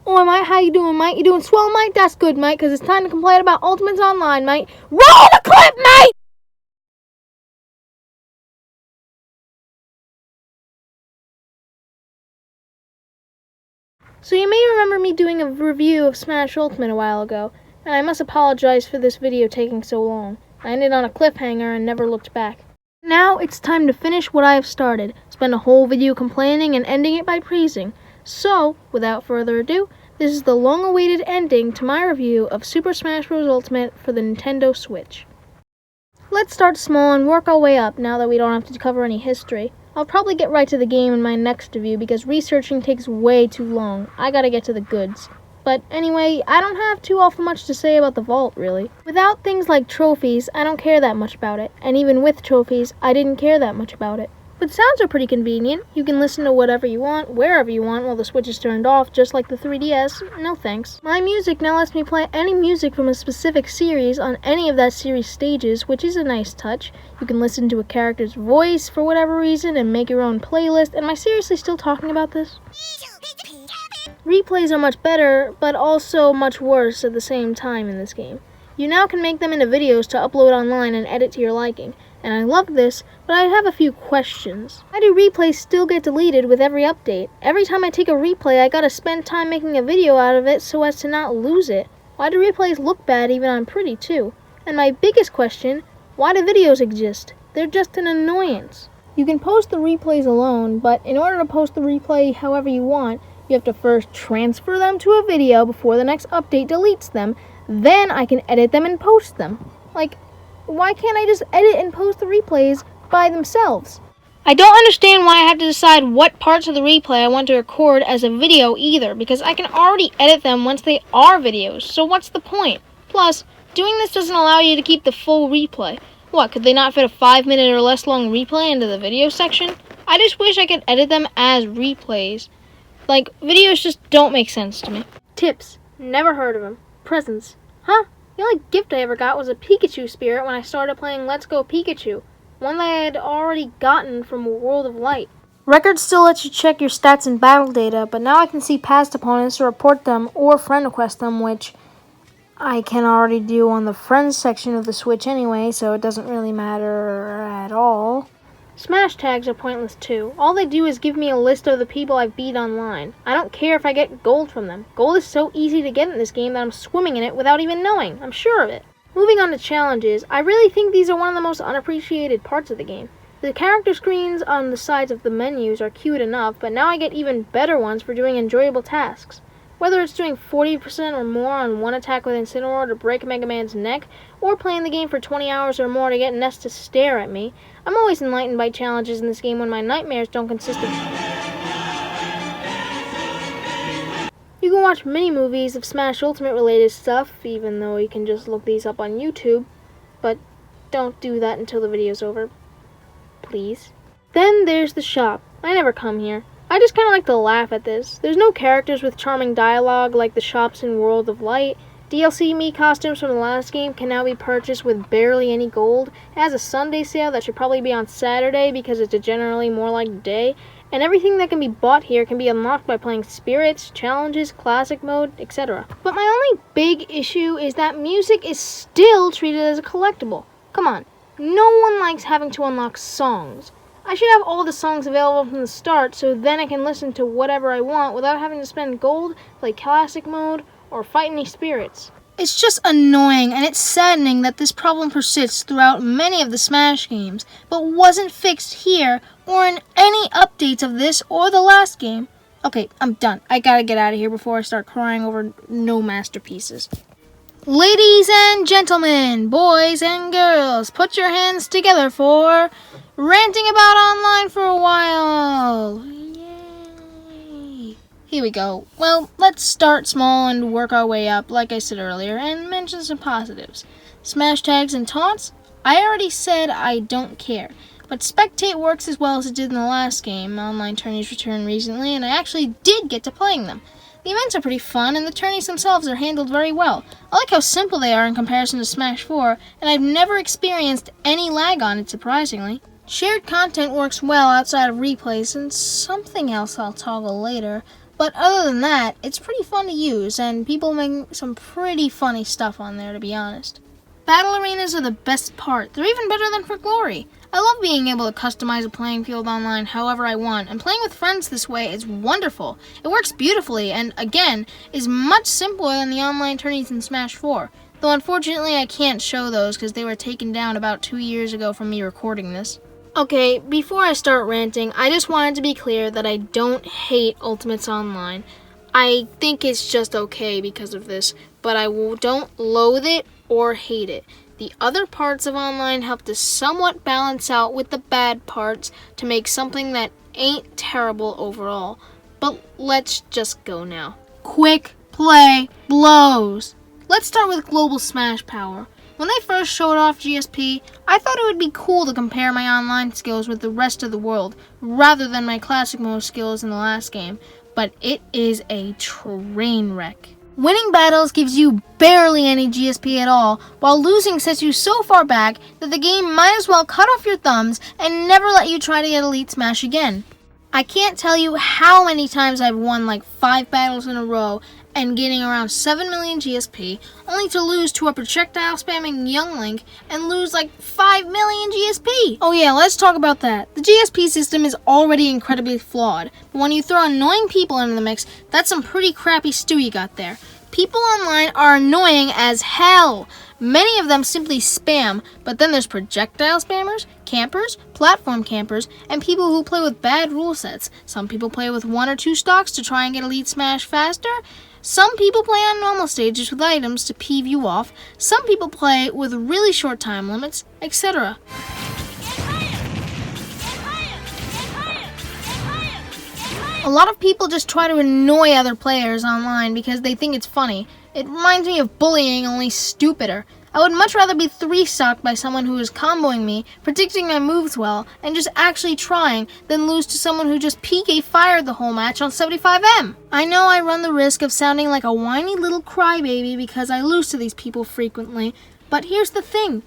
Oi, mate, how you doing, mate? You doing swell, mate? That's good, mate, because it's time to complain about Ultimates Online, mate. Roll the clip, mate! So you may remember me doing a review of Smash Ultimate a while ago, and I must apologize for this video taking so long. I ended on a cliffhanger and never looked back. Now it's time to finish what I have started, spend a whole video complaining and ending it by praising. So, without further ado, this is the long-awaited ending to my review of Super Smash Bros. Ultimate for the Nintendo Switch. Let's start small and work our way up now that we don't have to cover any history. I'll probably get right to the game in my next review because researching takes way too long. I gotta get to the goods. But anyway, I don't have too awful much to say about the vault, really. Without things like trophies, I don't care that much about it. And even with trophies, I didn't care that much about it. But sounds are pretty convenient. You can listen to whatever you want, wherever you want, while the Switch is turned off, just like the 3DS. No thanks. My music now lets me play any music from a specific series on any of that series' stages, which is a nice touch. You can listen to a character's voice for whatever reason and make your own playlist. Am I seriously still talking about this? Replays are much better, but also much worse at the same time in this game. You now can make them into videos to upload online and edit to your liking. And I love this, but I have a few questions. Why do replays still get deleted with every update? Every time I take a replay, I gotta spend time making a video out of it so as to not lose it. Why do replays look bad even on pretty too? And my biggest question, why do videos exist? They're just an annoyance. You can post the replays alone, but in order to post the replay however you want, you have to first transfer them to a video before the next update deletes them. Then I can edit them and post them. Why can't I just edit and post the replays by themselves? I don't understand why I have to decide what parts of the replay I want to record as a video either, because I can already edit them once they are videos, so what's the point? Plus, doing this doesn't allow you to keep the full replay. What, could they not fit a 5-minute or less long replay into the video section? I just wish I could edit them as replays. Videos just don't make sense to me. Tips. Never heard of them. Presents. Huh? The only gift I ever got was a Pikachu spirit when I started playing Let's Go Pikachu, one that I had already gotten from World of Light. Records still let you check your stats and battle data, but now I can see past opponents to report them or friend request them, which I can already do on the friends section of the Switch anyway, so it doesn't really matter at all. Smash tags are pointless too. All they do is give me a list of the people I've beat online. I don't care if I get gold from them. Gold is so easy to get in this game that I'm swimming in it without even knowing. I'm sure of it. Moving on to challenges, I really think these are one of the most unappreciated parts of the game. The character screens on the sides of the menus are cute enough, but now I get even better ones for doing enjoyable tasks. Whether it's doing 40% or more on one attack with Incineroar to break Mega Man's neck, or playing the game for 20 hours or more to get Ness to stare at me, I'm always enlightened by challenges in this game when my nightmares don't consist of... You can watch mini-movies of Smash Ultimate related stuff, even though you can just look these up on YouTube, but don't do that until the video's over, please. Then there's the shop. I never come here. I just kind of like to laugh at this. There's no characters with charming dialogue like the shops in World of Light. DLC Mii costumes from the last game can now be purchased with barely any gold. It has a Sunday sale that should probably be on Saturday because it's a generally more like day. And everything that can be bought here can be unlocked by playing spirits, challenges, classic mode, etc. But my only big issue is that music is still treated as a collectible. Come on, no one likes having to unlock songs. I should have all the songs available from the start so then I can listen to whatever I want without having to spend gold, play classic mode, or fight any spirits. It's just annoying and it's saddening that this problem persists throughout many of the Smash games, but wasn't fixed here or in any updates of this or the last game. Okay, I'm done. I gotta get out of here before I start crying over no masterpieces. Ladies and gentlemen, boys and girls, put your hands together for ranting about online for a while. Yay. Here we go. Well, let's start small and work our way up, like I said earlier, and mention some positives. Smash tags and taunts? I already said I don't care, but Spectate works as well as it did in the last game. Online tourneys returned recently, and I actually did get to playing them. The events are pretty fun, and the tourneys themselves are handled very well. I like how simple they are in comparison to Smash 4, and I've never experienced any lag on it, surprisingly. Shared content works well outside of replays, and something else I'll toggle later. But other than that, it's pretty fun to use, and people make some pretty funny stuff on there, to be honest. Battle arenas are the best part. They're even better than for Glory. I love being able to customize a playing field online however I want, and playing with friends this way is wonderful. It works beautifully, and again, is much simpler than the online tourneys in Smash 4. Though unfortunately I can't show those because they were taken down about 2 years ago from me recording this. Okay, before I start ranting, I just wanted to be clear that I don't hate Ultimates Online. I think it's just okay because of this, but I don't loathe it or hate it. The other parts of online help to somewhat balance out with the bad parts to make something that ain't terrible overall. But let's just go now. Quick play blows! Let's start with Global Smash Power. When they first showed off GSP, I thought it would be cool to compare my online skills with the rest of the world, rather than my classic mode skills in the last game, but it is a train wreck. Winning battles gives you barely any GSP at all, while losing sets you so far back that the game might as well cut off your thumbs and never let you try to get Elite Smash again. I can't tell you how many times I've won like 5 battles in a row and getting around 7 million GSP, only to lose to a projectile spamming Young Link and lose like 5 million GSP. Oh yeah, let's talk about that. The GSP system is already incredibly flawed, but when you throw annoying people into the mix, that's some pretty crappy stew you got there. People online are annoying as hell. Many of them simply spam, but then there's projectile spammers, campers, platform campers, and people who play with bad rule sets. Some people play with 1 or 2 stocks to try and get Elite Smash faster. Some people play on normal stages with items to peeve you off. Some people play with really short time limits, etc. A lot of people just try to annoy other players online because they think it's funny. It reminds me of bullying, only stupider. I would much rather be 3-stocked by someone who is comboing me, predicting my moves well, and just actually trying, than lose to someone who just PK fired the whole match on 75M. I know I run the risk of sounding like a whiny little crybaby because I lose to these people frequently, but here's the thing.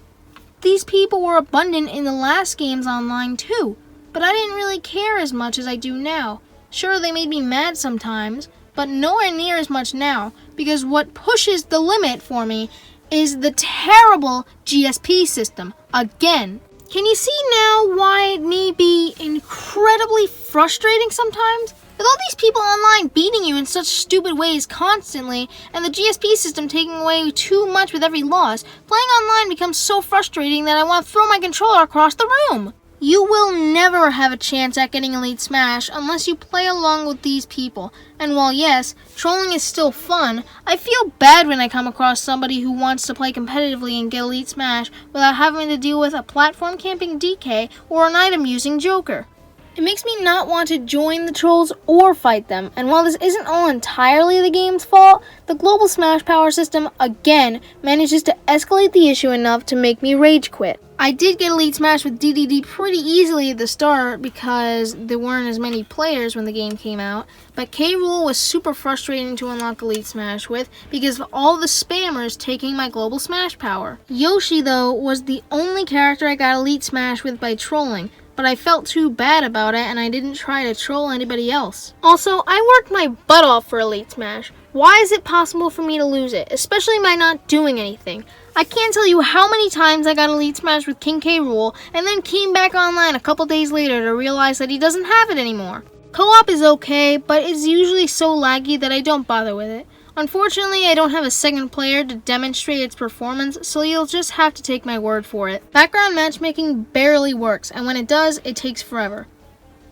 These people were abundant in the last games online too, but I didn't really care as much as I do now. Sure, they made me mad sometimes, but nowhere near as much now, because what pushes the limit for me is the terrible GSP system, again. Can you see now why it may be incredibly frustrating sometimes? With all these people online beating you in such stupid ways constantly, and the GSP system taking away too much with every loss, playing online becomes so frustrating that I want to throw my controller across the room. You will never have a chance at getting Elite Smash unless you play along with these people. And while yes, trolling is still fun, I feel bad when I come across somebody who wants to play competitively and get Elite Smash without having to deal with a platform camping DK or an item using Joker. It makes me not want to join the trolls or fight them, and while this isn't all entirely the game's fault, the Global Smash Power system, again, manages to escalate the issue enough to make me rage quit. I did get Elite Smash with DDD pretty easily at the start because there weren't as many players when the game came out, but K. Rool was super frustrating to unlock Elite Smash with because of all the spammers taking my Global Smash Power. Yoshi, though, was the only character I got Elite Smash with by trolling, but I felt too bad about it and I didn't try to troll anybody else. Also, I worked my butt off for Elite Smash. Why is it possible for me to lose it, especially by not doing anything? I can't tell you how many times I got Elite Smash with King K. Rool and then came back online a couple days later to realize that he doesn't have it anymore. Co-op is okay, but it's usually so laggy that I don't bother with it. Unfortunately, I don't have a second player to demonstrate its performance, so you'll just have to take my word for it. Background matchmaking barely works, and when it does, it takes forever.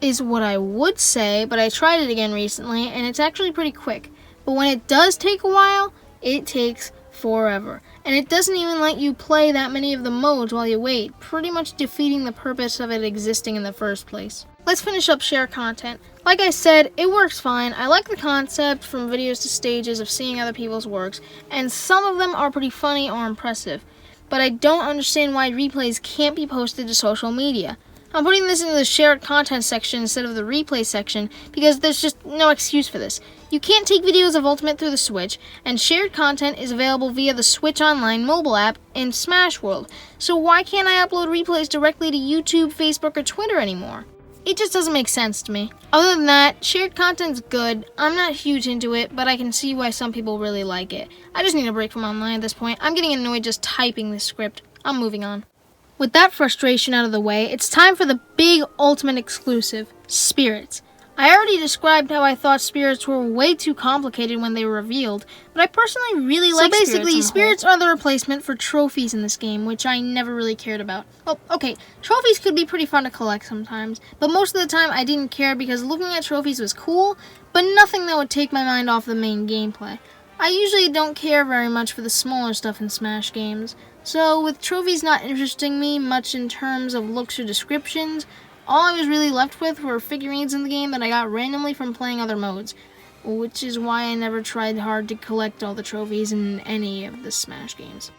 Is what I would say, but I tried it again recently, and it's actually pretty quick. But when it does take a while, it takes forever. And it doesn't even let you play that many of the modes while you wait, pretty much defeating the purpose of it existing in the first place. Let's finish up shared content. Like I said, it works fine. I like the concept from videos to stages of seeing other people's works, and some of them are pretty funny or impressive. But I don't understand why replays can't be posted to social media. I'm putting this into the shared content section instead of the replay section because there's just no excuse for this. You can't take videos of Ultimate through the Switch, and shared content is available via the Switch Online mobile app in Smash World. So why can't I upload replays directly to YouTube, Facebook, or Twitter anymore? It just doesn't make sense to me. Other than that, shared content's good. I'm not huge into it, but I can see why some people really like it. I just need a break from online at this point. I'm getting annoyed just typing this script. I'm moving on. With that frustration out of the way, it's time for the big ultimate exclusive, spirits. I already described how I thought spirits were way too complicated when they were revealed, but I personally really like spirits. So basically, spirits are the replacement for trophies in this game, which I never really cared about. Oh, okay, trophies could be pretty fun to collect sometimes, but most of the time I didn't care because looking at trophies was cool, but nothing that would take my mind off the main gameplay. I usually don't care very much for the smaller stuff in Smash games, so with trophies not interesting me much in terms of looks or descriptions, all I was really left with were figurines in the game that I got randomly from playing other modes, which is why I never tried hard to collect all the trophies in any of the Smash games.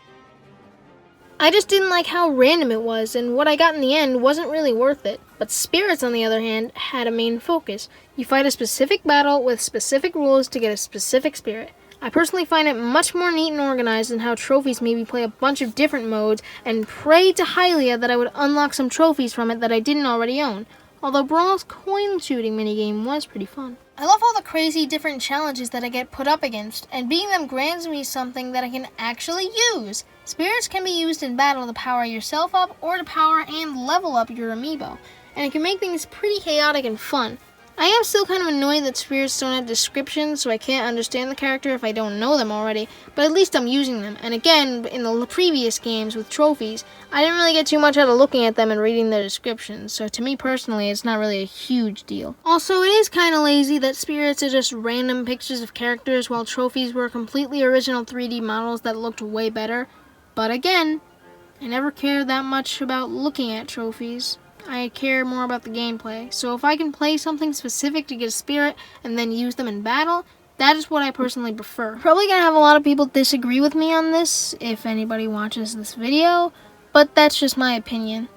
I just didn't like how random it was, and what I got in the end wasn't really worth it. But spirits, on the other hand, had a main focus. You fight a specific battle with specific rules to get a specific spirit. I personally find it much more neat and organized than how trophies made me play a bunch of different modes and pray to Hylia that I would unlock some trophies from it that I didn't already own. Although Brawl's coin shooting minigame was pretty fun. I love all the crazy different challenges that I get put up against, and beating them grants me something that I can actually use. Spirits can be used in battle to power yourself up or to power and level up your amiibo, and it can make things pretty chaotic and fun. I am still kind of annoyed that spirits don't have descriptions, so I can't understand the character if I don't know them already, but at least I'm using them. And again, in the previous games with trophies, I didn't really get too much out of looking at them and reading their descriptions, so to me personally, it's not really a huge deal. Also, it is kind of lazy that spirits are just random pictures of characters, while trophies were completely original 3D models that looked way better. But again, I never cared that much about looking at trophies. I care more about the gameplay, so if I can play something specific to get a spirit and then use them in battle, that is what I personally prefer. Probably gonna have a lot of people disagree with me on this if anybody watches this video, but that's just my opinion.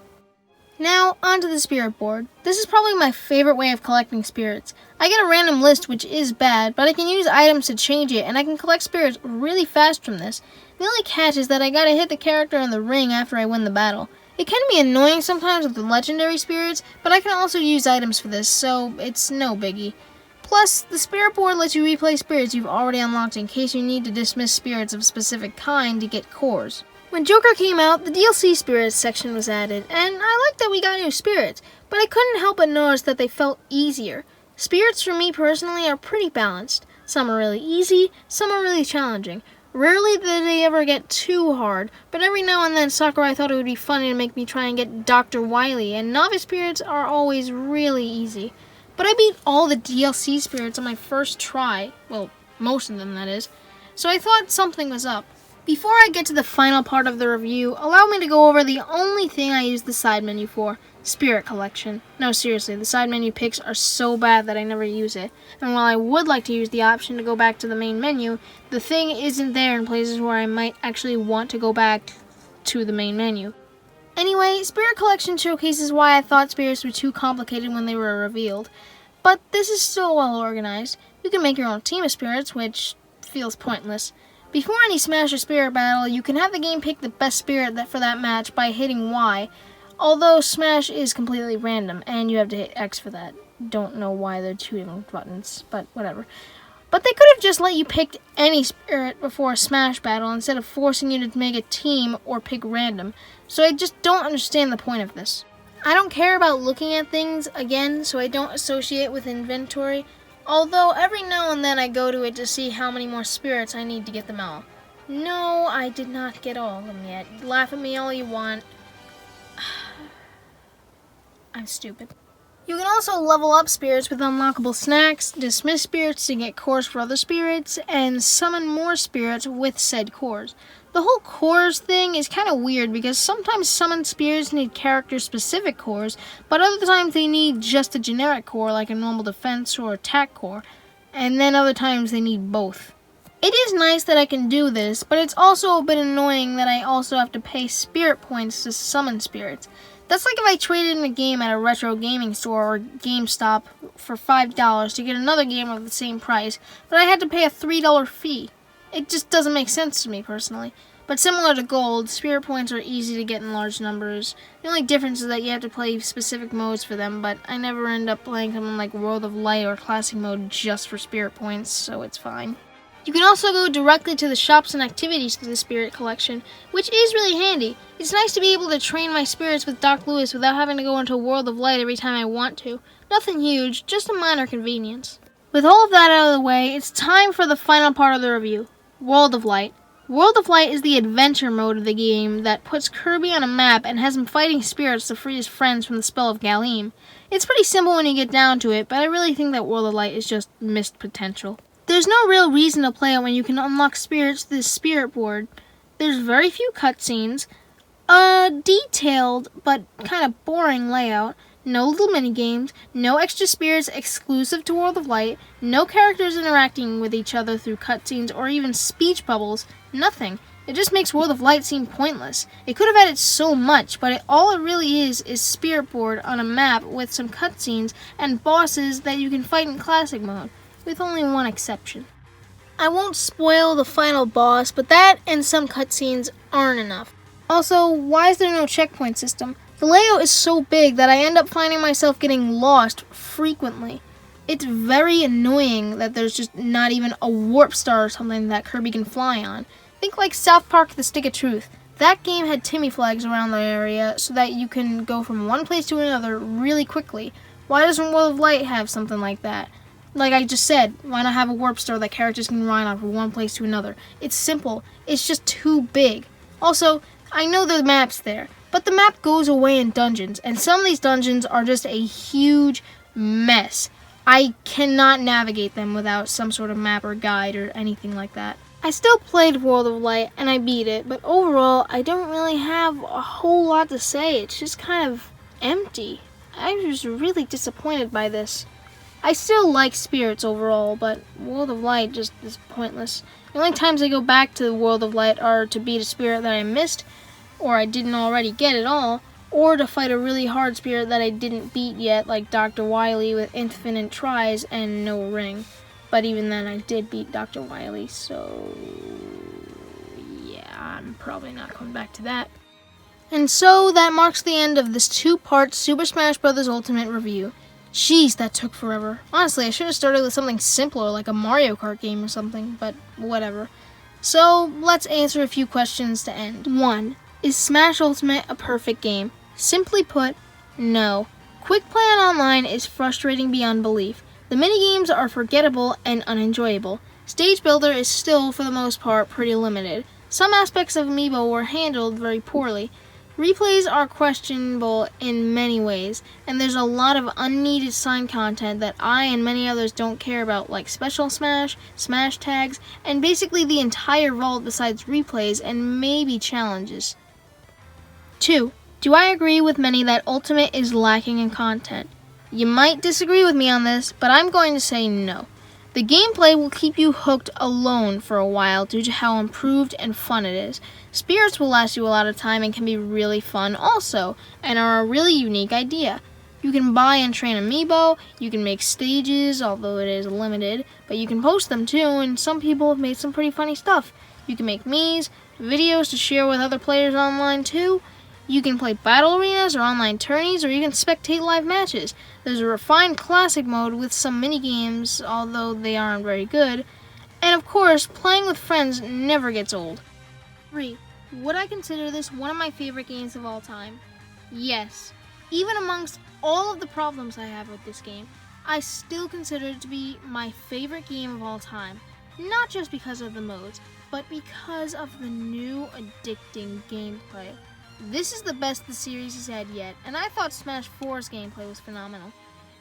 Now, onto the spirit board. This is probably my favorite way of collecting spirits. I get a random list, which is bad, but I can use items to change it, and I can collect spirits really fast from this. The only catch is that I gotta hit the character in the ring after I win the battle. It can be annoying sometimes with the legendary spirits, but I can also use items for this, so it's no biggie. Plus, the spirit board lets you replay spirits you've already unlocked in case you need to dismiss spirits of a specific kind to get cores. When Joker came out, the DLC spirits section was added, and I like that we got new spirits, but I couldn't help but notice that they felt easier. Spirits for me personally are pretty balanced. Some are really easy, some are really challenging. Rarely do they ever get too hard, but every now and then Sakurai thought it would be funny to make me try and get Dr. Wily, and novice spirits are always really easy. But I beat all the DLC spirits on my first try, well, most of them that is, so I thought something was up. Before I get to the final part of the review, allow me to go over the only thing I use the side menu for, spirit collection. No, seriously, the side menu picks are so bad that I never use it. And while I would like to use the option to go back to the main menu, the thing isn't there in places where I might actually want to go back to the main menu. Anyway, spirit collection showcases why I thought spirits were too complicated when they were revealed. But this is still well organized. You can make your own team of spirits, which feels pointless. Before any Smash or Spirit battle, you can have the game pick the best spirit for that match by hitting Y, although Smash is completely random, and you have to hit X for that. Don't know why they're two different buttons, but whatever. But they could have just let you pick any spirit before a Smash battle instead of forcing you to make a team or pick random, so I just don't understand the point of this. I don't care about looking at things, again, so I don't associate with inventory, although every now and then I go to it to see how many more spirits I need to get them all. No, I did not get all of them yet. Laugh at me all you want. I'm stupid. You can also level up spirits with unlockable snacks, dismiss spirits to get cores for other spirits, and summon more spirits with said cores. The whole cores thing is kind of weird because sometimes summoned spirits need character-specific cores, but other times they need just a generic core like a normal defense or attack core, and then other times they need both. It is nice that I can do this, but it's also a bit annoying that I also have to pay spirit points to summon spirits. That's like if I traded in a game at a retro gaming store or GameStop for $5 to get another game of the same price, but I had to pay a $3 fee. It just doesn't make sense to me personally. But similar to gold, spirit points are easy to get in large numbers. The only difference is that you have to play specific modes for them, but I never end up playing something like World of Light or Classic mode just for spirit points, so it's fine. You can also go directly to the shops and activities for the spirit collection, which is really handy. It's nice to be able to train my spirits with Doc Lewis without having to go into World of Light every time I want to. Nothing huge, just a minor convenience. With all of that out of the way, it's time for the final part of the review, World of Light. World of Light is the adventure mode of the game that puts Kirby on a map and has him fighting spirits to free his friends from the spell of Galim. It's pretty simple when you get down to it, but I really think that World of Light is just missed potential. There's no real reason to play it when you can unlock spirits through the spirit board. There's very few cutscenes, a detailed but kind of boring layout, no little minigames, no extra spirits exclusive to World of Light, no characters interacting with each other through cutscenes or even speech bubbles, nothing. It just makes World of Light seem pointless. It could have added so much, but all it really is spirit board on a map with some cutscenes and bosses that you can fight in Classic mode, with only one exception. I won't spoil the final boss, but that and some cutscenes aren't enough. Also, why is there no checkpoint system? The layout is so big that I end up finding myself getting lost frequently. It's very annoying that there's just not even a warp star or something that Kirby can fly on. Think like South Park: The Stick of Truth. That game had Timmy flags around the area so that you can go from one place to another really quickly. Why doesn't World of Light have something like that? Like I just said, why not have a warp star that characters can ride on from one place to another? It's simple. It's just too big. Also, I know the map's there, but the map goes away in dungeons, and some of these dungeons are just a huge mess. I cannot navigate them without some sort of map or guide or anything like that. I still played World of Light, and I beat it, but overall, I don't really have a whole lot to say. It's just kind of empty. I was really disappointed by this. I still like spirits overall, but World of Light just is pointless. The only times I go back to the World of Light are to beat a spirit that I missed, or I didn't already get at all, or to fight a really hard spirit that I didn't beat yet, like Dr. Wily with infinite tries and no ring. But even then, I did beat Dr. Wily, so yeah, I'm probably not coming back to that. And so that marks the end of this 2-part Super Smash Bros. Ultimate review. Jeez, that took forever. Honestly, I should have started with something simpler, like a Mario Kart game or something, but whatever. So, let's answer a few questions to end. 1. Is Smash Ultimate a perfect game? Simply put, no. Quick play on online is frustrating beyond belief. The minigames are forgettable and unenjoyable. Stage Builder is still, for the most part, pretty limited. Some aspects of Amiibo were handled very poorly. Replays are questionable in many ways, and there's a lot of unneeded sign content that I and many others don't care about, like Special Smash, Smash Tags, and basically the entire vault besides replays and maybe challenges. 2. Do I agree with many that Ultimate is lacking in content? You might disagree with me on this, but I'm going to say no. The gameplay will keep you hooked alone for a while due to how improved and fun it is. Spirits will last you a lot of time and can be really fun also, and are a really unique idea. You can buy and train Amiibo, you can make stages, although it is limited, but you can post them too, and some people have made some pretty funny stuff. You can make Miis, videos to share with other players online too. You can play battle arenas or online tourneys, or you can spectate live matches. There's a refined classic mode with some minigames, although they aren't very good. And of course, playing with friends never gets old. 3. Would I consider this one of my favorite games of all time? Yes. Even amongst all of the problems I have with this game, I still consider it to be my favorite game of all time. Not just because of the modes, but because of the new addicting gameplay. This is the best the series has had yet, and I thought Smash 4's gameplay was phenomenal.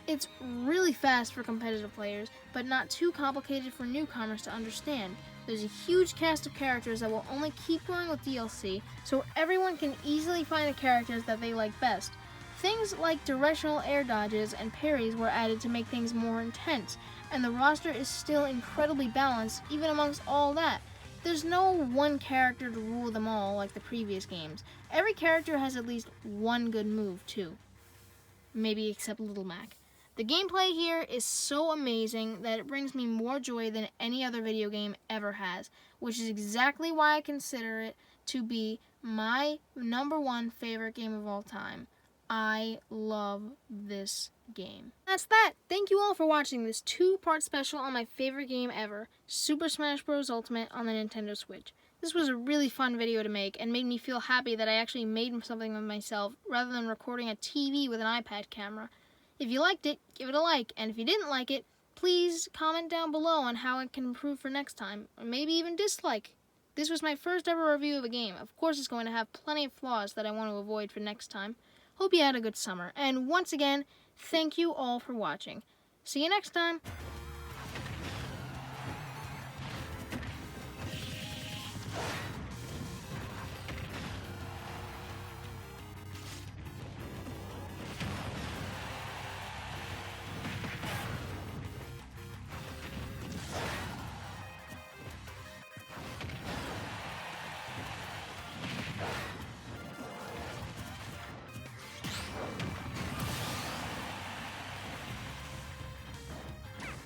It's really fast for competitive players, but not too complicated for newcomers to understand. There's a huge cast of characters that will only keep growing with DLC, so everyone can easily find the characters that they like best. Things like directional air dodges and parries were added to make things more intense, and the roster is still incredibly balanced even amongst all that. There's no one character to rule them all like the previous games. Every character has at least one good move, too. Maybe except Little Mac. The gameplay here is so amazing that it brings me more joy than any other video game ever has, which is exactly why I consider it to be my #1 favorite game of all time. I love this game. That's that. Thank you all for watching this 2-part special on my favorite game ever, Super Smash Bros. Ultimate on the Nintendo Switch. This was a really fun video to make and made me feel happy that I actually made something of myself rather than recording a TV with an iPad camera. If you liked it, give it a like, and if you didn't like it, please comment down below on how it can improve for next time, or maybe even dislike. This was my first ever review of a game. Of course it's going to have plenty of flaws that I want to avoid for next time. Hope you had a good summer, and once again, thank you all for watching. See you next time!